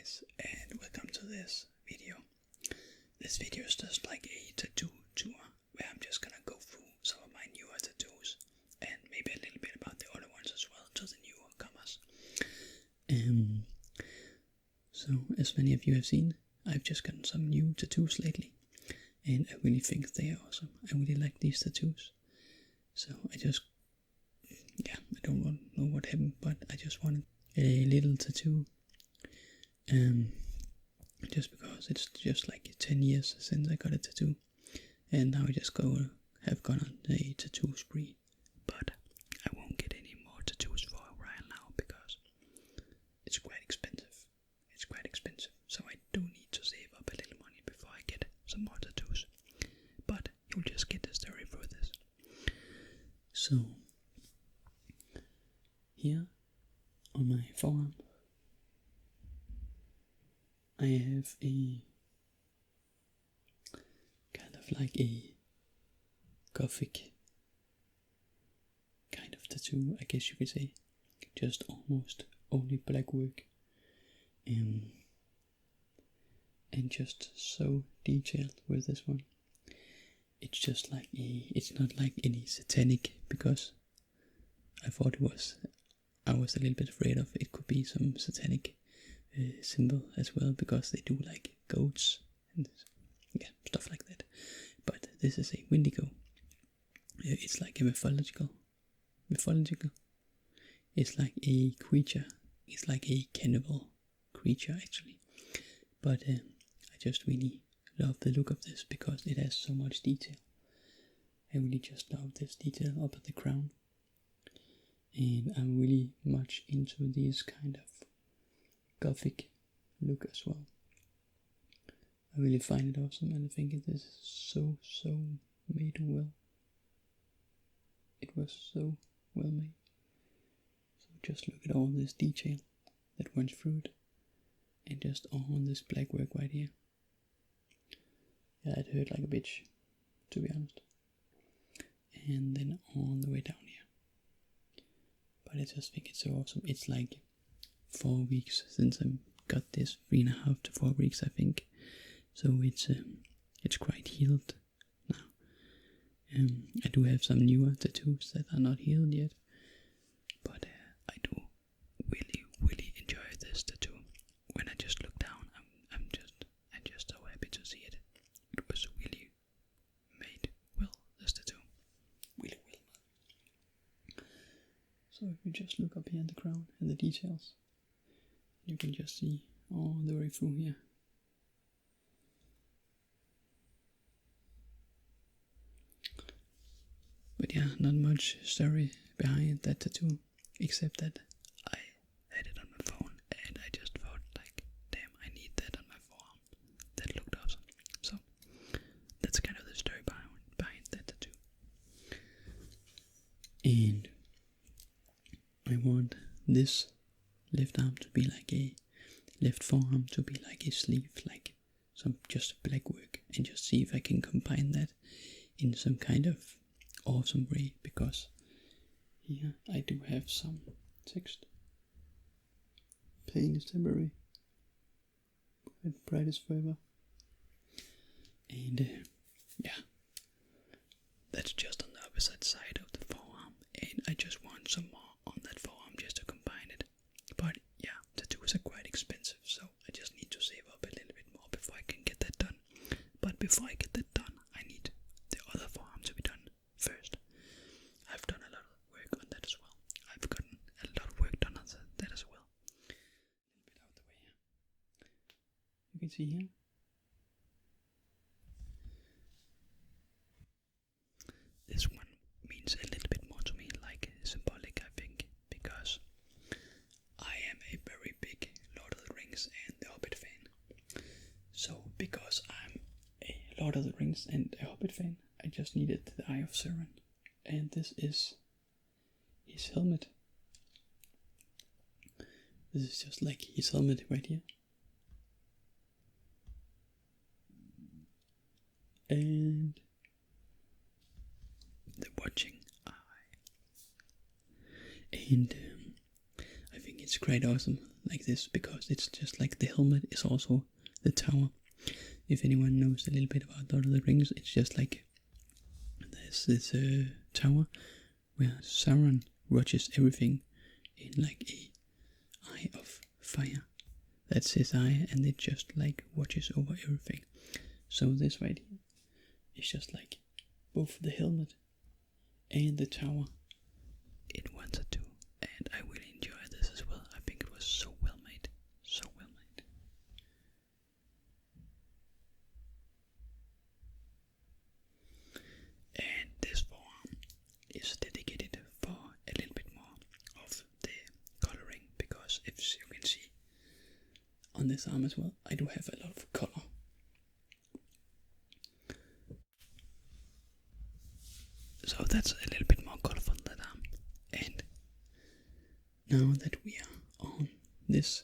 guys, and welcome to this video. This video is just like a tattoo tour where I'm just gonna go through some of my newer tattoos and maybe a little bit about the other ones as well to the newcomers. So as many of you have seen, I've just gotten some new tattoos lately, and I really think they are awesome. I really like these tattoos. So I don't know what happened, but I just wanted a little tattoo. Just because it's just like 10 years since I got a tattoo, and now I just have gone on a tattoo spree. But I won't get any more tattoos for a while now because it's quite expensive. So I do need to save up a little money before I get some more tattoos. But you'll just get the story through this. So here on my forearm, I have a kind of like a gothic kind of tattoo, I guess you could say. Just almost only black work. And just so detailed with this one. It's just like it's not like any satanic, because I thought I was a little bit afraid of it could be some satanic symbol as well, because they do like goats and stuff like that. But this is a Wendigo. It's like a mythological. It's like a creature. It's like a cannibal creature actually. But I just really love the look of this because it has so much detail. I really just love this detail up at the crown. And I'm really much into this kind of gothic look as well. I really find it awesome, and I think it is so made well. It was so well made. So just look at all this detail that went through it, and just on this black work right here. Yeah, it hurt like a bitch, to be honest. And then on the way down here. But I just think it's so awesome. It's like 4 weeks since I got this, 3.5 to 4 weeks I think. So it's quite healed now. I do have some newer tattoos that are not healed yet, but I do really enjoy this tattoo. When I just look down, I'm just so happy to see it. It was really made well, this tattoo. Really well. So if you just look up here at the crown and the details, you can just see all the way through here. But yeah, not much story behind that tattoo, except that I had it on my phone and I just thought like, damn, I need that on my forearm. That looked awesome. So that's kind of the story behind that tattoo. And I want this left arm to be like a left forearm to be like a sleeve, like some just black work, and just see if I can combine that in some kind of awesome way, because here I do have some text. Pain is temporary, and pride is forever. And that's just on the opposite side of the forearm, and I just want some more on that forearm just to combine it. But yeah, tattoos are quite expensive, so I just need to save up a little bit more before I can get that done. But before I get that done, I need the other forearm to be done first. I've done a lot of work on that as well. I've gotten a lot of work done on that as well. A little bit out the way here. You can see here. This one means a little bit more to me, like symbolic, I think, because I am a very big Lord of the Rings and the Hobbit fan. So because I'm a Lord of the Rings and a Hobbit fan, I just needed the Eye of Sauron, and this is his helmet. This is just like his helmet right here. And the watching eye. And I think it's quite awesome like this because it's just like the helmet is also the tower. If anyone knows a little bit about Lord of the Rings, it's just like there's this tower where Sauron watches everything in like a eye of fire. That's his eye, and it just like watches over everything. So this right here is just like both the helmet and the tower in one tattoo, and I really enjoy this as well. I think it was so well made, so well made. And this forearm is dedicated for a little bit more of the coloring, because if you can see on this arm as well, I do have a lot of color. So that's a little bit more colorful on that arm. And now that we are on this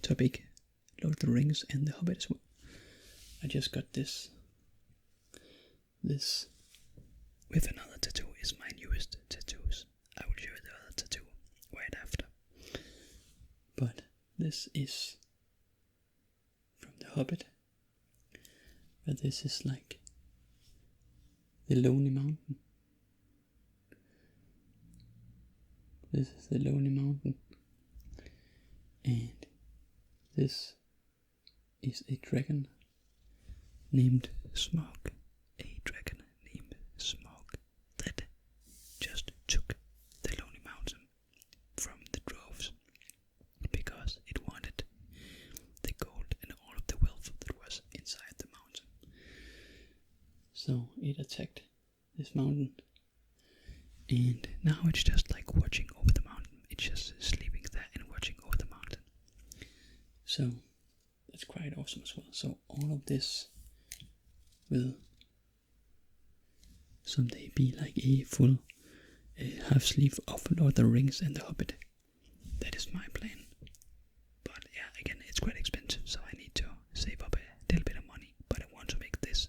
topic, Lord of the Rings and the Hobbit as well, I just got this with another tattoo. Is my newest tattoos. I will show you the other tattoo right after. But this is from the Hobbit, but this is like the Lonely Mountain. This is the Lonely Mountain, and this is a dragon named Smog. A dragon named Smog that just took the Lonely Mountain from the droves because it wanted the gold and all of the wealth that was inside the mountain. So it attacked this mountain, and now it's just like watching over the mountain. It's just sleeping there and watching over the mountain. So that's quite awesome as well. So all of this will someday be like a full half sleeve of Lord of the Rings and the Hobbit. That is my plan. But yeah, again, it's quite expensive, so I need to save up a little bit of money. But I want to make this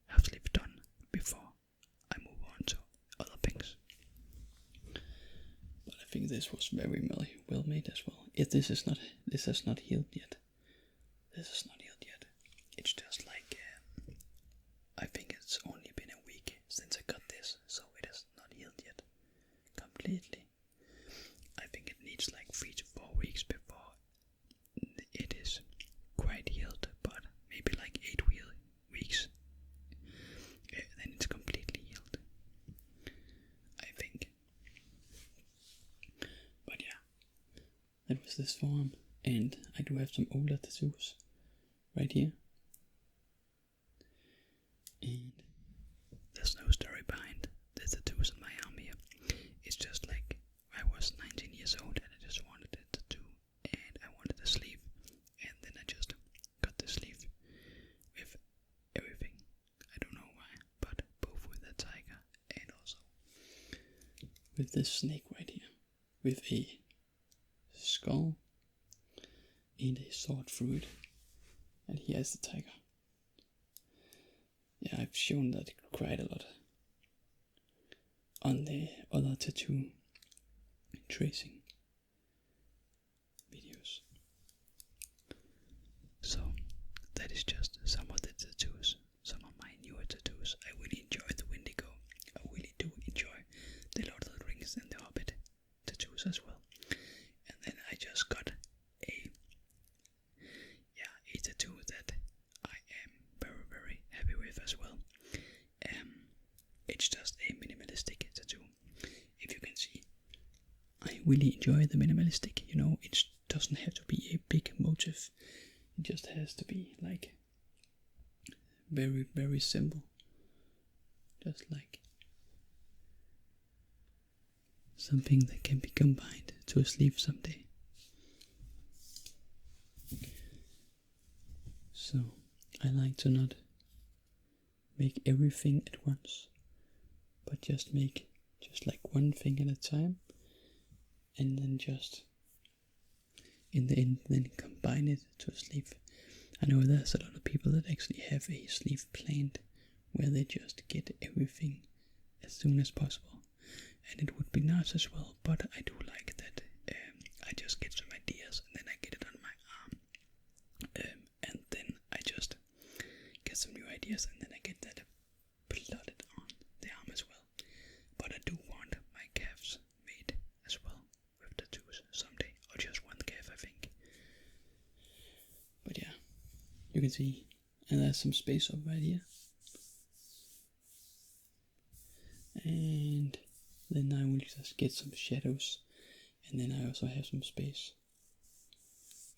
half sleeve done before I move on to other things. But I think this was very well made as well. This has not healed yet. This is not healed yet. It's just like I think it's only been a week since I got this, so it has not healed yet completely. I think it needs like 3 to 4 weeks before it is quite healed, but maybe like 8 weeks. Then it's completely healed, I think. But yeah, that was this forearm, and I do have some older tattoos right here. And there's no story behind the tattoos on my arm here. It's just like I was 19 years old and I just wanted a tattoo, and I wanted a sleeve, and then I just got the sleeve with everything. I don't know why, but both with a tiger and also with this snake right here, with a skull and a sword through it, and here is the tiger. Yeah, I've shown that quite a lot on the other tattoo tracing videos. So that is just some of the tattoos, some of my newer tattoos. I really enjoy the Wendigo. I really do enjoy the Lord of the Rings and the Hobbit tattoos as well. And then I just got a tattoo that I am very, very happy with as well. It's just a minimalistic tattoo. If you can see, I really enjoy the minimalistic. You know, it doesn't have to be a big motif. It just has to be like very, very simple. Just like something that can be combined to a sleeve someday. So I like to not make everything at once, but just make just like one thing at a time, and then just in the end then combine it to a sleeve. I know there's a lot of people that actually have a sleeve planned where they just get everything as soon as possible, and it would be nice as well, but I do like that you can see, and there's some space up right here. And then I will just get some shadows, and then I also have some space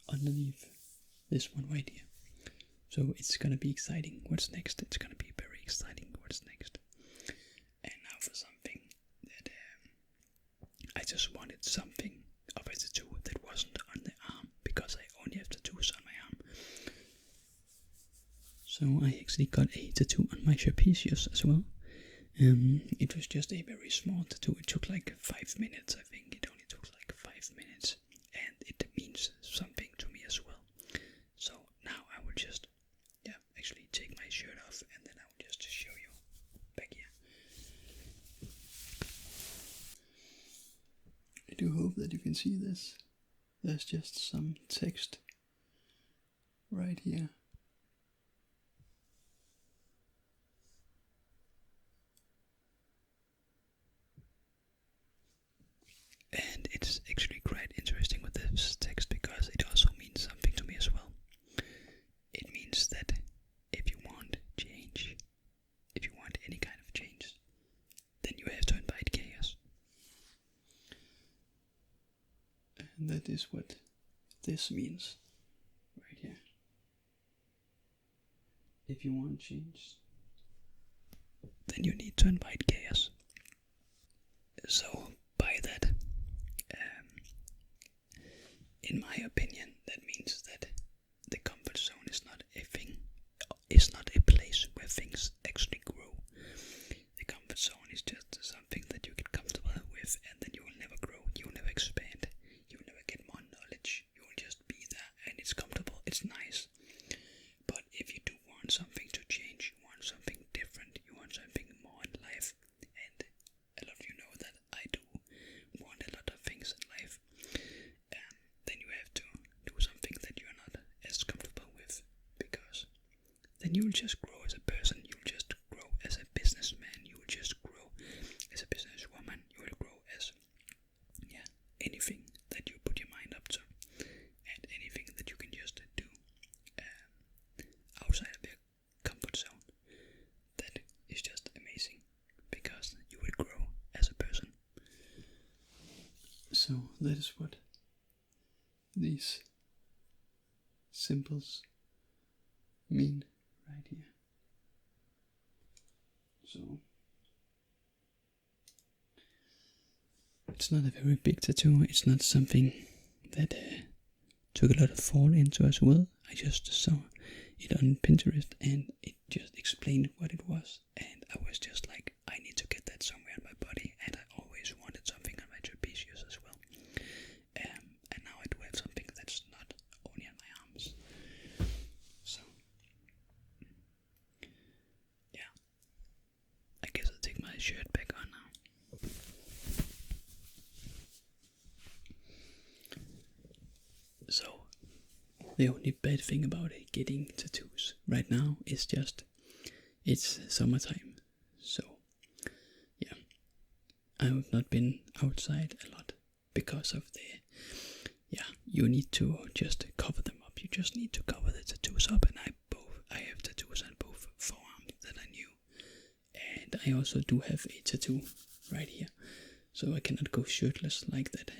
underneath this one right here. So it's gonna be exciting. What's next? It's gonna be very exciting. What's next? And now for something that I just wanted something of a tattoo that wasn't on the arm, because I only have tattoos on my arm. So I actually got a tattoo on my trapezius as well. It was just a very small tattoo. It took like 5 minutes, I think. It only took like 5 minutes, and it means something to me as well. So now I will just, actually take my shirt off, and then I will just show you back here. I do hope that you can see this. There's just some text right here. And it's actually quite interesting with this text, because it also means something to me as well. It means that if you want change, if you want any kind of change, then you have to invite chaos. And that is what this means right here. If you want change, then you need to invite chaos. So by that, in my opinion, that means that the comfort zone is not a thing, is not a place where things actually grow. The comfort zone is just something that you get comfortable with, and then you will never grow, you will never expand, you will never get more knowledge, you will just be there, and it's comfortable, it's nice. But if you do want something to change, you want something different, you want something more in life, and a lot of you know that I do want a lot of things in life, then you have to do something that you're not as comfortable with, because then you will just grow as a person, you will just grow as a businessman, you will just grow as a businesswoman, you will grow as anything that you put your mind up to, and anything that you can just do outside of your comfort zone. That is just amazing, because you will grow as a person. So that is what these symbols mean right here. So it's not a very big tattoo. It's not something that took a lot of thought into as well. I just saw it on Pinterest, and it just explained what it was, and I was just like, I need to get that somewhere on my body, and I always wanted something on my trapezius as well. And now I do have something that's not only on my arms. So I guess I'll take my shirt back on now. So the only bad thing about getting tattoos right now is just it's summertime. So I have not been outside a lot because of the you need to just cover them up. You just need to cover the tattoos up, and I have tattoos on both forearms that I knew, and I also do have a tattoo right here, so I cannot go shirtless like that.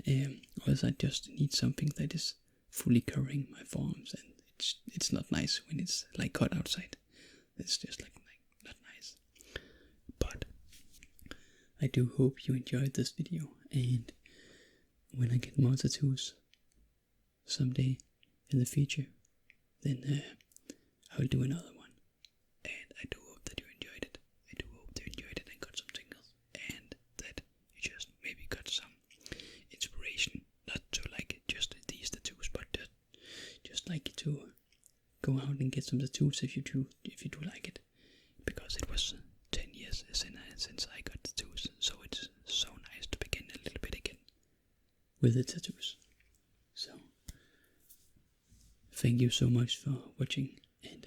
Otherwise I just need something that is fully covering my forearms, and it's not nice when it's like cut outside. It's just like not nice. But I do hope you enjoyed this video, and when I get more tattoos someday in the future, then I will do another one. And I do hope that you enjoyed it. I do hope that you enjoyed it and got some tingles, and that you just maybe got some inspiration, not to like just these tattoos, but just like to go out and get some tattoos if you do like it, because it was 10 years since I got tattoos, so it's so nice to begin a little bit again with the tattoos. So thank you so much for watching, and